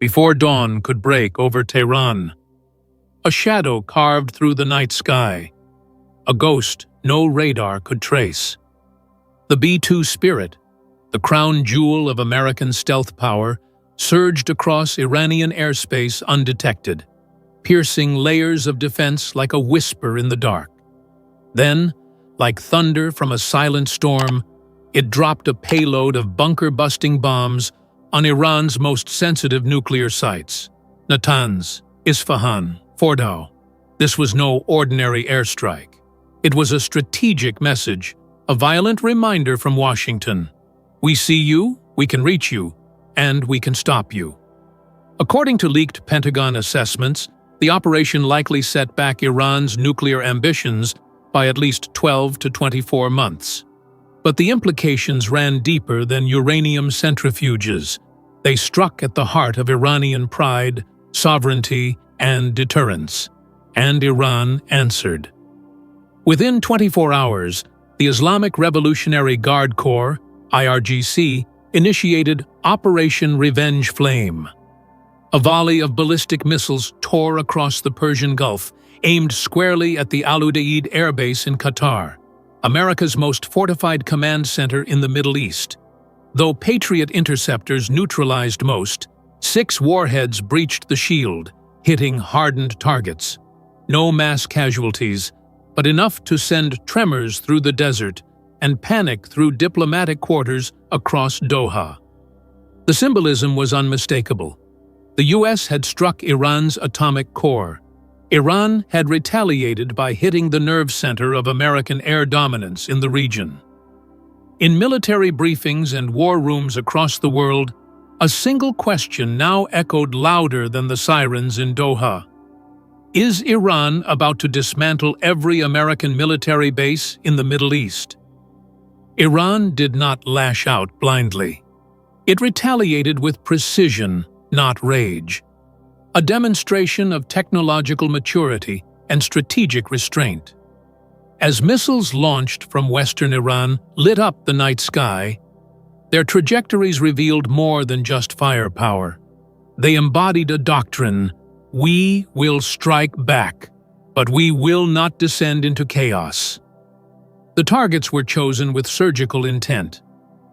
before dawn could break over Tehran. A shadow carved through the night sky, a ghost no radar could trace. The B-2 Spirit, the crown jewel of American stealth power, surged across Iranian airspace undetected, piercing layers of defense like a whisper in the dark. Then, like thunder from a silent storm, it dropped a payload of bunker-busting bombs on Iran's most sensitive nuclear sites, Natanz, Isfahan, Fordow. This was no ordinary airstrike. It was a strategic message, a violent reminder from Washington. We see you, we can reach you, and we can stop you. According to leaked Pentagon assessments, the operation likely set back Iran's nuclear ambitions by at least 12 to 24 months. But the implications ran deeper than uranium centrifuges. They struck at the heart of Iranian pride, sovereignty, and deterrence. And Iran answered. Within 24 hours, the Islamic Revolutionary Guard Corps, IRGC, initiated Operation Revenge Flame. A volley of ballistic missiles tore across the Persian Gulf, aimed squarely at the Al Udeid Air Base in Qatar, America's most fortified command center in the Middle East. Though Patriot interceptors neutralized most, 6 warheads breached the shield, hitting hardened targets. No mass casualties, but enough to send tremors through the desert and panic through diplomatic quarters across Doha. The symbolism was unmistakable. The U.S. had struck Iran's atomic core. Iran had retaliated by hitting the nerve center of American air dominance in the region. In military briefings and war rooms across the world, a single question now echoed louder than the sirens in Doha. Is Iran about to dismantle every American military base in the Middle East? Iran did not lash out blindly. It retaliated with precision, not rage. A demonstration of technological maturity and strategic restraint. As missiles launched from western Iran lit up the night sky, their trajectories revealed more than just firepower. They embodied a doctrine: we will strike back, but we will not descend into chaos. The targets were chosen with surgical intent.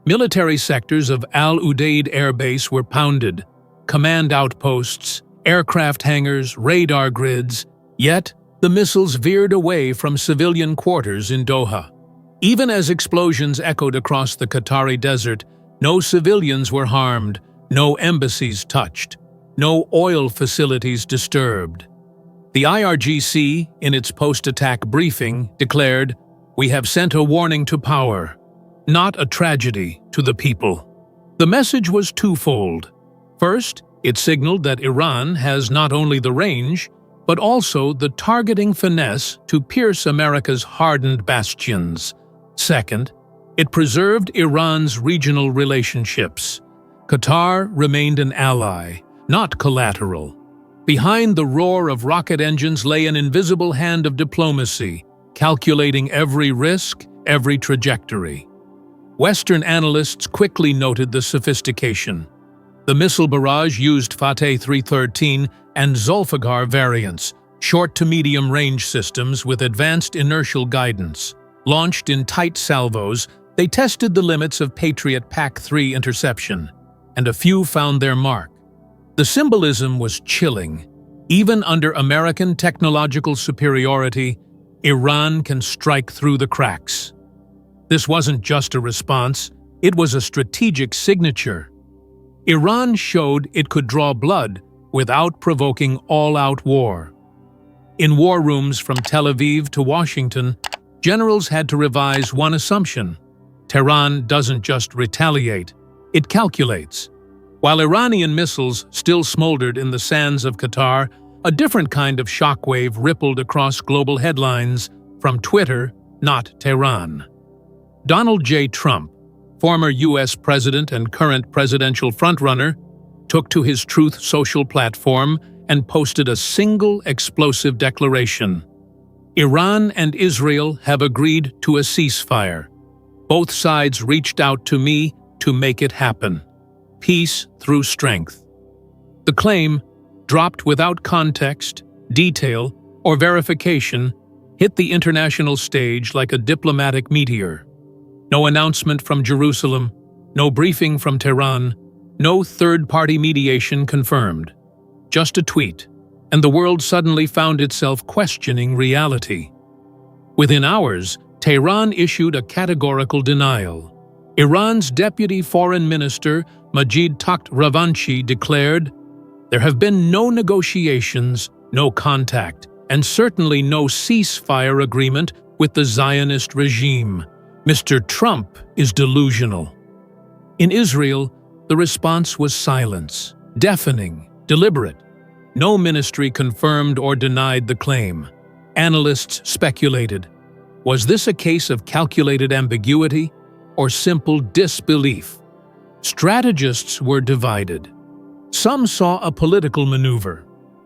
Military sectors of Al Udeid Air Base were pounded, command outposts, aircraft hangars, radar grids, yet the missiles veered away from civilian quarters in Doha. Even as explosions echoed across the Qatari desert, no civilians were harmed, no embassies touched, no oil facilities disturbed. The IRGC, in its post-attack briefing, declared, "We have sent a warning to power, not a tragedy to the people." The message was twofold. First, it signaled that Iran has not only the range, but also the targeting finesse to pierce America's hardened bastions. Second, it preserved Iran's regional relationships. Qatar remained an ally, not collateral. Behind the roar of rocket engines lay an invisible hand of diplomacy, calculating every risk, every trajectory. Western analysts quickly noted the sophistication. The missile barrage used Fateh 313 and Zulfiqar variants, short to medium range systems with advanced inertial guidance. Launched in tight salvos, they tested the limits of Patriot PAC-3 interception, and a few found their mark. The symbolism was chilling. Even under American technological superiority, Iran can strike through the cracks. This wasn't just a response, it was a strategic signature. Iran showed it could draw blood without provoking all-out war. In war rooms from Tel Aviv to Washington, generals had to revise one assumption: Tehran doesn't just retaliate, it calculates. While Iranian missiles still smoldered in the sands of Qatar, a different kind of shockwave rippled across global headlines from Twitter, not Tehran. Donald J. Trump, former U.S. president and current presidential frontrunner, took to his Truth Social platform and posted a single explosive declaration. Iran and Israel have agreed to a ceasefire. Both sides reached out to me to make it happen. Peace through strength. The claim, dropped without context, detail, or verification, hit the international stage like a diplomatic meteor. No announcement from Jerusalem, no briefing from Tehran, no third-party mediation confirmed. Just a tweet, and the world suddenly found itself questioning reality. Within hours, Tehran issued a categorical denial. Iran's deputy foreign minister, Majid Takht Ravanchi, declared, "There have been no negotiations, no contact, and certainly no ceasefire agreement with the Zionist regime. Mr. Trump is delusional." In Israel, the response was silence, deafening, deliberate. No ministry confirmed or denied the claim. Analysts speculated. Was this a case of calculated ambiguity or simple disbelief? Strategists were divided. Some saw a political maneuver.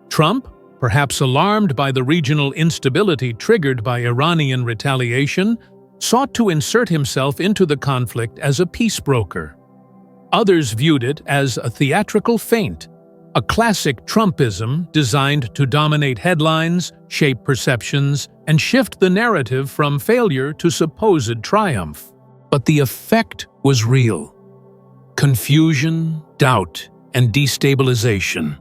Trump, perhaps alarmed by the regional instability triggered by Iranian retaliation, sought to insert himself into the conflict as a peace broker. Others viewed it as a theatrical feint, a classic Trumpism designed to dominate headlines, shape perceptions, and shift the narrative from failure to supposed triumph. But the effect was real. Confusion, doubt, and destabilization.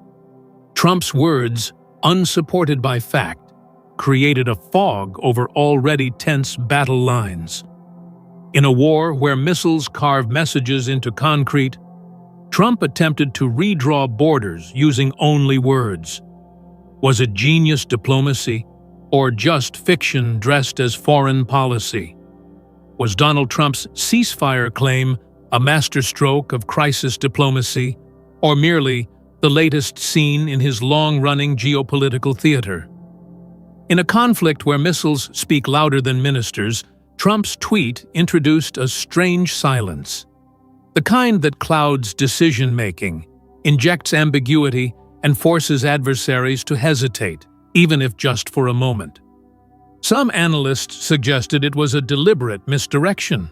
Trump's words, unsupported by fact, created a fog over already tense battle lines. In a war where missiles carve messages into concrete, Trump attempted to redraw borders using only words. Was it genius diplomacy, or just fiction dressed as foreign policy? Was Donald Trump's ceasefire claim a masterstroke of crisis diplomacy, or merely the latest scene in his long-running geopolitical theater? In a conflict where missiles speak louder than ministers, Trump's tweet introduced a strange silence. The kind that clouds decision-making, injects ambiguity, and forces adversaries to hesitate, even if just for a moment. Some analysts suggested it was a deliberate misdirection.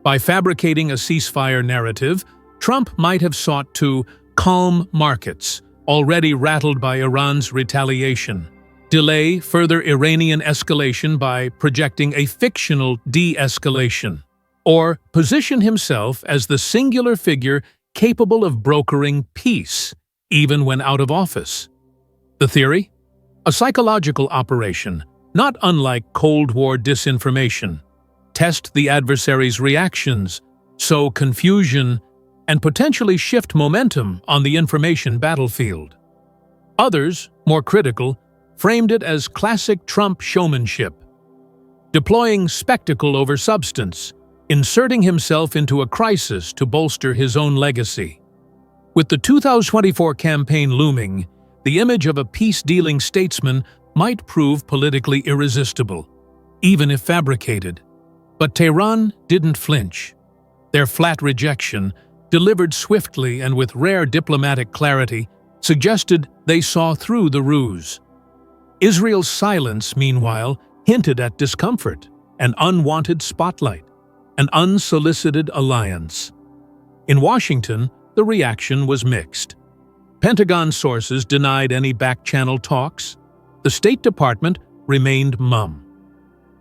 By fabricating a ceasefire narrative, Trump might have sought to calm markets, already rattled by Iran's retaliation, delay further Iranian escalation by projecting a fictional de-escalation, or position himself as the singular figure capable of brokering peace, even when out of office. The theory? A psychological operation, not unlike Cold War disinformation. Test the adversary's reactions, sow confusion, and potentially shift momentum on the information battlefield. Others, more critical, framed it as classic Trump showmanship, deploying spectacle over substance, inserting himself into a crisis to bolster his own legacy. With the 2024 campaign looming, the image of a peace-dealing statesman might prove politically irresistible, even if fabricated. But Tehran didn't flinch. Their flat rejection, delivered swiftly and with rare diplomatic clarity, suggested they saw through the ruse. Israel's silence, meanwhile, hinted at discomfort, an unwanted spotlight, an unsolicited alliance. In Washington, the reaction was mixed. Pentagon sources denied any back-channel talks. The State Department remained mum.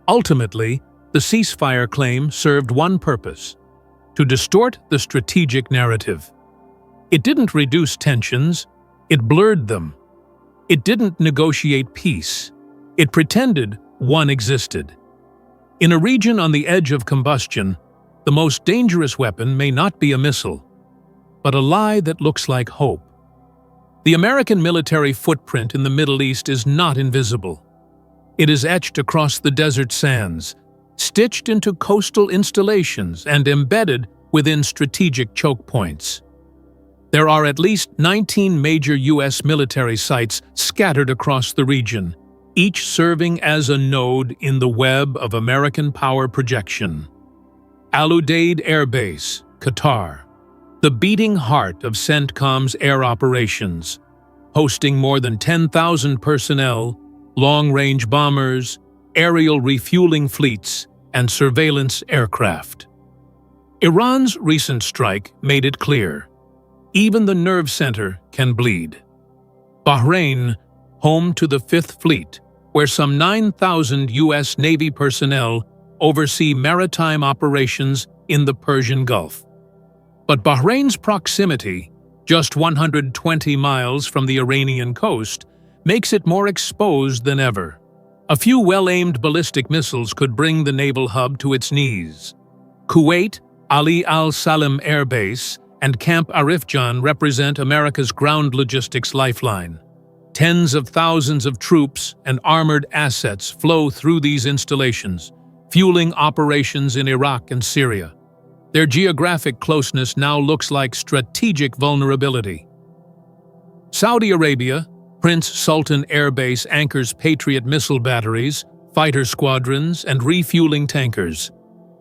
Ultimately, the ceasefire claim served one purpose: to distort the strategic narrative. It didn't reduce tensions, it blurred them. It didn't negotiate peace, it pretended one existed. In a region on the edge of combustion, the most dangerous weapon may not be a missile, but a lie that looks like hope. The American military footprint in the Middle East is not invisible. It is etched across the desert sands, stitched into coastal installations, and embedded within strategic choke points. There are at least 19 major U.S. military sites scattered across the region, each serving as a node in the web of American power projection. Al Udeid Air Base, Qatar, the beating heart of CENTCOM's air operations, hosting more than 10,000 personnel, long-range bombers, aerial refueling fleets, and surveillance aircraft. Iran's recent strike made it clear. even the nerve center can bleed. Bahrain, home to the Fifth Fleet, where some 9,000 U.S. Navy personnel oversee maritime operations in the Persian Gulf. But Bahrain's proximity, just 120 miles from the Iranian coast, makes it more exposed than ever. A few well-aimed ballistic missiles could bring the naval hub to its knees. Kuwait, Ali Al Salam Air Base, and Camp Arifjan represent America's ground logistics lifeline. Tens of thousands of troops and armored assets flow through these installations, fueling operations in Iraq and Syria. Their geographic closeness now looks like strategic vulnerability. Saudi Arabia, Prince Sultan Air Base anchors Patriot missile batteries, fighter squadrons, and refueling tankers.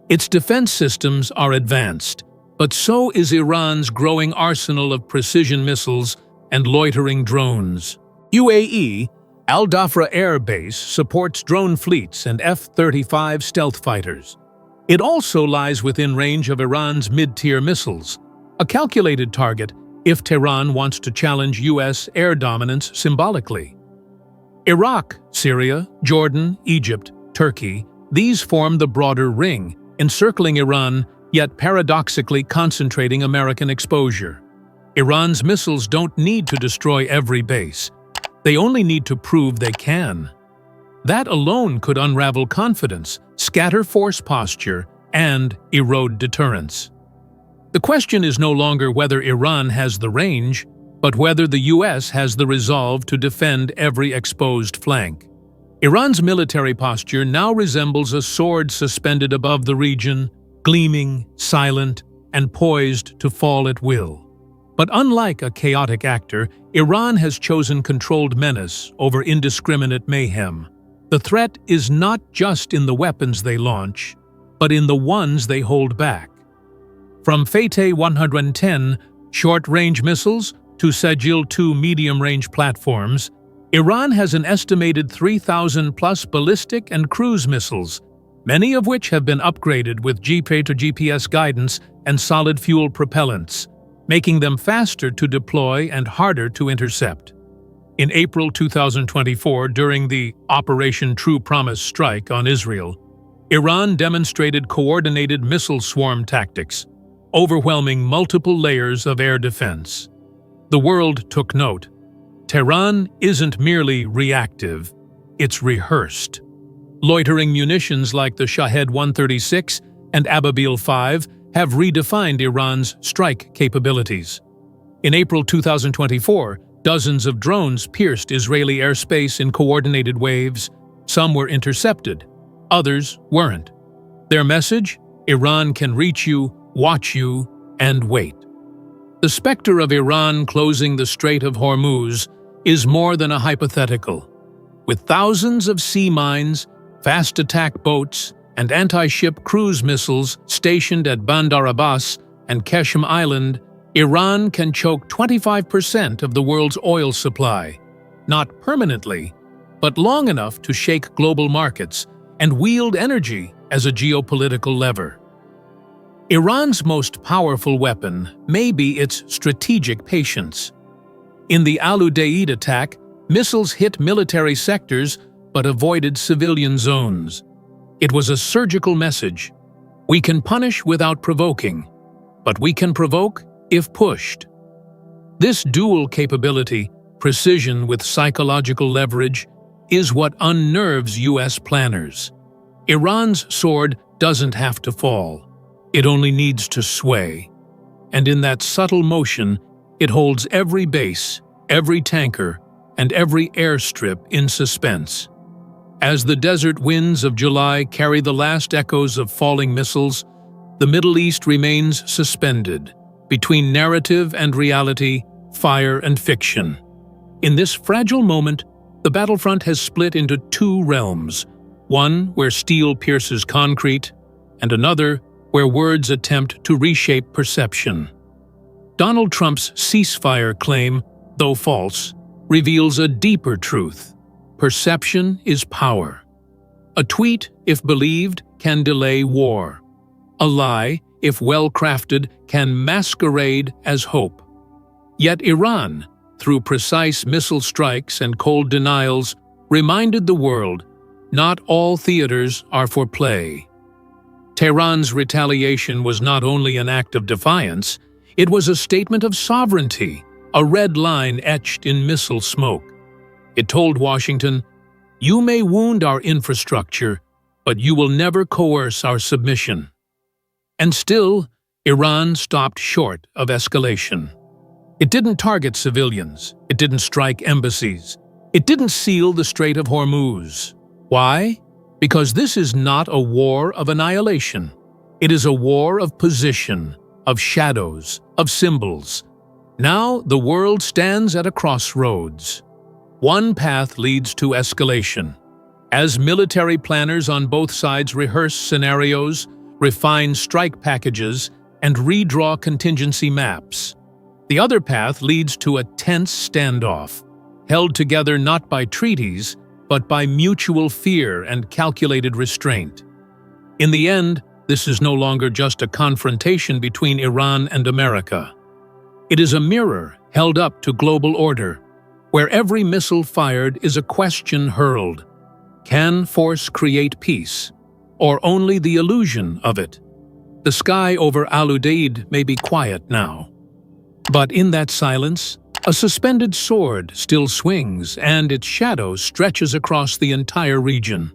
Its defense systems are advanced, but so is Iran's growing arsenal of precision missiles and loitering drones. UAE, Al Dhafra Air Base supports drone fleets and F-35 stealth fighters. It also lies within range of Iran's mid-tier missiles, a calculated target if Tehran wants to challenge U.S. air dominance symbolically. Iraq, Syria, Jordan, Egypt, Turkey, these form the broader ring, encircling Iran, yet paradoxically concentrating American exposure. Iran's missiles don't need to destroy every base. They only need to prove they can. That alone could unravel confidence, scatter force posture, and erode deterrence. The question is no longer whether Iran has the range, but whether the U.S. has the resolve to defend every exposed flank. Iran's military posture now resembles a sword suspended above the region, gleaming, silent, and poised to fall at will. But unlike a chaotic actor, Iran has chosen controlled menace over indiscriminate mayhem. The threat is not just in the weapons they launch, but in the ones they hold back. From Fateh 110 short-range missiles to Sajil-2 medium-range platforms, Iran has an estimated 3,000-plus ballistic and cruise missiles, many of which have been upgraded with GPS guidance and solid-fuel propellants, making them faster to deploy and harder to intercept. In April 2024, during the Operation True Promise strike on Israel, Iran demonstrated coordinated missile swarm tactics, overwhelming multiple layers of air defense. The world took note. Tehran isn't merely reactive, it's rehearsed. Loitering munitions like the Shahed 136 and Ababil 5 have redefined Iran's strike capabilities. In April 2024, dozens of drones pierced Israeli airspace in coordinated waves. Some were intercepted, others weren't. Their message? Iran can reach you, watch you, and wait. The specter of Iran closing the Strait of Hormuz is more than a hypothetical. With thousands of sea mines, fast attack boats, and anti-ship cruise missiles stationed at Bandar Abbas and Qeshm Island, Iran can choke 25% of the world's oil supply, not permanently, but long enough to shake global markets and wield energy as a geopolitical lever. Iran's most powerful weapon may be its strategic patience. In the Al-Udeid attack, missiles hit military sectors but avoided civilian zones. It was a surgical message. We can punish without provoking, but we can provoke if pushed. This dual capability, precision with psychological leverage, is what unnerves U.S. planners. Iran's sword doesn't have to fall. It only needs to sway. And in that subtle motion, it holds every base, every tanker, and every airstrip in suspense. As the desert winds of July carry the last echoes of falling missiles, the Middle East remains suspended between narrative and reality, fire and fiction. In this fragile moment, the battlefront has split into two realms, one where steel pierces concrete, and another where words attempt to reshape perception. Donald Trump's ceasefire claim, though false, reveals a deeper truth. Perception is power. A tweet, if believed, can delay war. A lie, if well-crafted, can masquerade as hope. Yet Iran, through precise missile strikes and cold denials, reminded the world not all theaters are for play. Tehran's retaliation was not only an act of defiance, it was a statement of sovereignty, a red line etched in missile smoke. It told Washington, "You may wound our infrastructure, but you will never coerce our submission." And still, Iran stopped short of escalation. It didn't target civilians, it didn't strike embassies, it didn't seal the Strait of Hormuz. Why? Because this is not a war of annihilation. It is a war of position, of shadows, of symbols. Now the world stands at a crossroads. One path leads to escalation. As military planners on both sides rehearse scenarios, refine strike packages, and redraw contingency maps. The other path leads to a tense standoff, held together not by treaties, but by mutual fear and calculated restraint. In the end, this is no longer just a confrontation between Iran and America. It is a mirror held up to global order, where every missile fired is a question hurled. Can force create peace, or only the illusion of it? The sky over Al-Udeid may be quiet now. But in that silence, a suspended sword still swings and its shadow stretches across the entire region.